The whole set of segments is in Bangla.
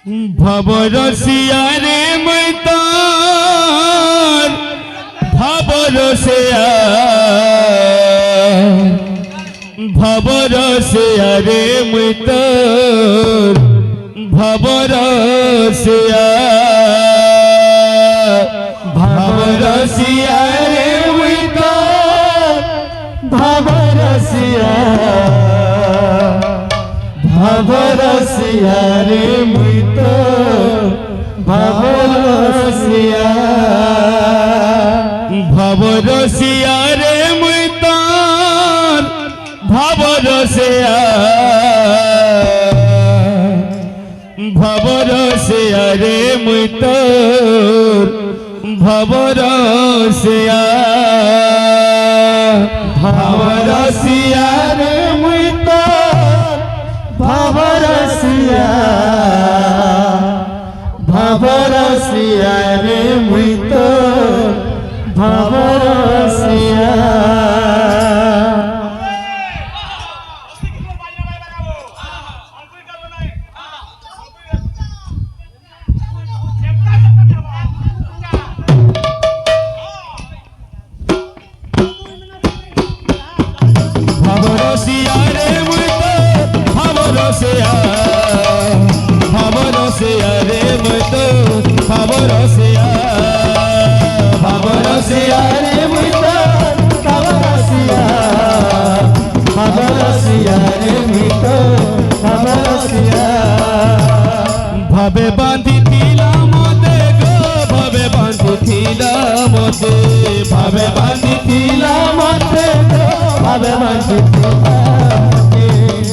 ভবরসিয়া রে মই তোর ভবরসিয়া ভবরসিয়া রে মই তোর ভবরসিয়া ভবরসিয়া রে মই তোর ভবরসিয়া ভবরসিয়া রে মই তোর ভবরসিয়া ভবরসিয়া রে মই তোর ভবরসিয়া ভবরসিয়া রে মই তোর ভবরসিয়া ভবরসিয়া রে মই তোর ভবরসিয়া ভবরসিয়া রে মই তোর ভবরসিয়া ভবরসিয়া রে মই তোর ভবরসিয়া ভবরসিয়া রে মই তোর ভবরসিয়া ভবরসিয়া রে মই তোর ভবরসিয়া ভবরসিয়া রে মই তোর ভবরসিয়া ভাবে বাঁধিছিলাম মতে গো ভাবে বাঁধিছিলাম মতে ভাবে বাঁধিছিলাম মতে গো ভাবে বাঁধিছিলাম মতে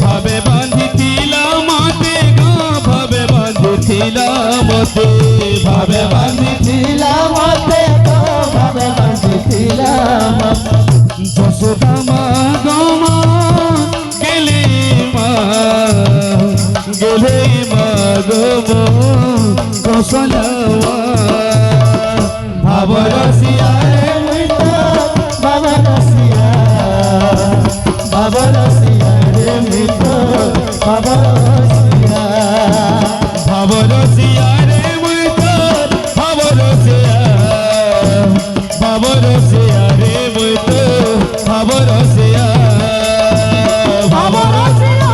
ভাবে বাঁধিছিলাম মতে গো ভাবে বাঁধিছিলাম মতে ভাবে বাঁধিছিলাম মতে গো ভাবে বাঁধিছিলাম যশোদা মা গো মা গেলে মা গো মা কসলাওয়া ভবরসিয়া রে মই তোর ভবরসিয়া ভবরসিয়া রে মই তোর ভবরসিয়া ভবরসিয়া রে মই তোর ভবরসিয়া ভবরসিয়া রে মই তোর ভবরসিয়া ভবরসিয়া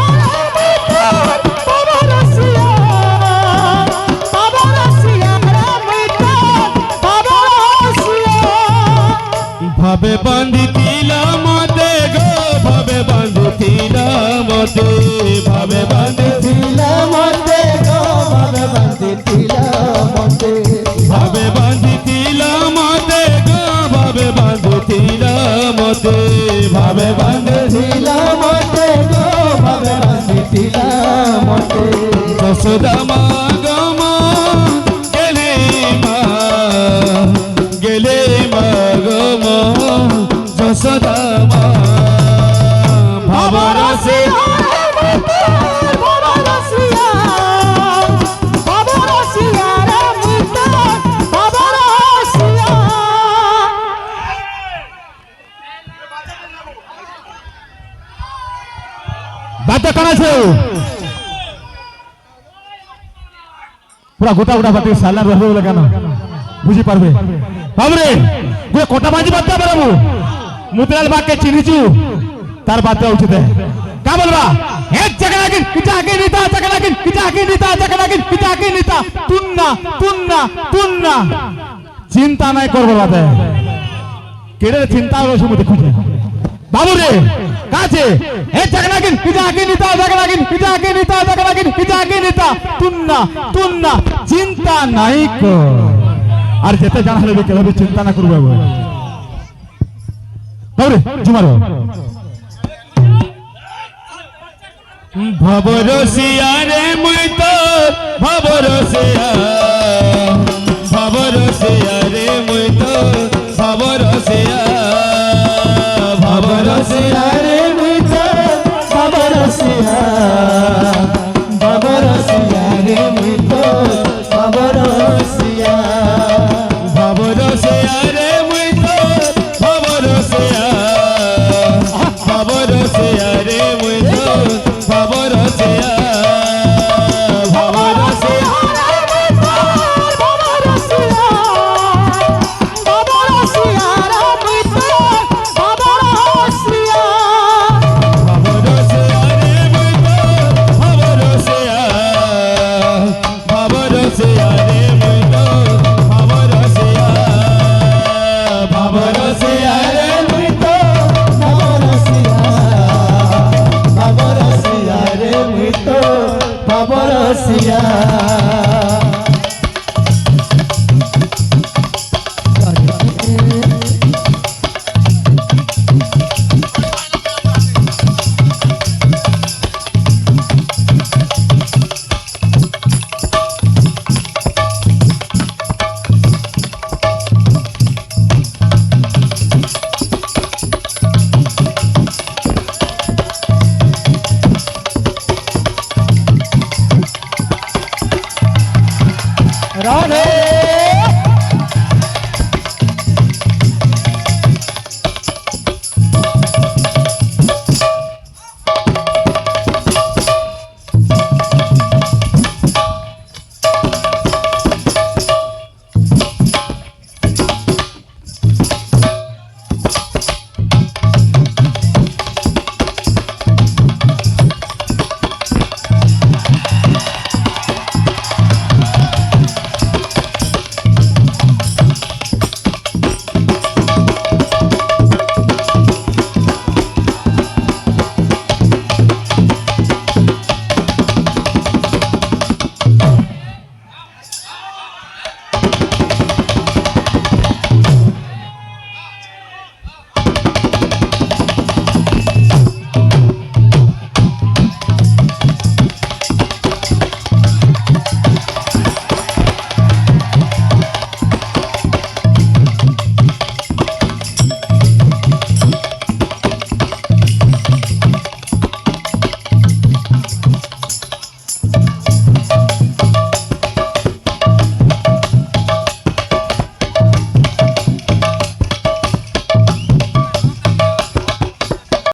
ভাবে বাঁধিছিলাম মতে গো ভাবে বাঁধিছিলাম মতে ভাবে বাঁধিছিলাম মতে গো ভাবে বাঁধিছিলাম মতে ভাবে বাঁধিছিলাম মতে গো ভাবে বাঁধিছিলাম মতে ভাবে বাঁধিছিলাম মতে গো ভাবে বাঁধিছিলাম মতে যশোদা মা গো মা গেলে মা গেলে মা গো মা যশোদা মা ভবরসিয়া ভবরসিয়া ভবরসিয়া রে মই তোর ভবরসিয়া বাদ্য কোন আছে পুরা গোটা গোটা বাতি সালান রহবে বলে কেন বুঝি পারবে বাবরে গোটা কোটা বাজি বাদ দে বাবু মুতলাল বাকে চিনিছু তার বাদ দেওয়া উচিত কা বলবা এক জায়গা লাগিন পিটা আগে নিতা জায়গা লাগিন পিটা আগে নিতা জায়গা লাগিন পিটা আগে নিতা তুন্না তুন্না তুন্না চিন্তা নাই করবে বাদে কেড়ে চিন্তা হলো সমুদ্রে খুঁজে বাবুরে কাছে এক জায়গা লাগিন পিটা আগে নিতা জায়গা লাগিন পিটা আগে নিতা জায়গা লাগিন পিটা আগে নিতা তুন্না তুন্না চিন্তা নাই কর আর যেতে জানা হলে কিভাবে চিন্তা না করবে বাবুরে জুমার ভবরসিয়া রে মই তোর ভবরসিয়া ভবরসিয়া রে মই তোর ভবরসিয়া ভবরসিয়া রে মই তোর ভবরসিয়া ভবরসিয়া রে মই তোর ভবরসিয়া ভবরসিয়া রে মই তোর ভবরসিয়া ভবরসিয়া রে মই তোর ভবরসিয়া ভবরসিয়া রাজা রাধে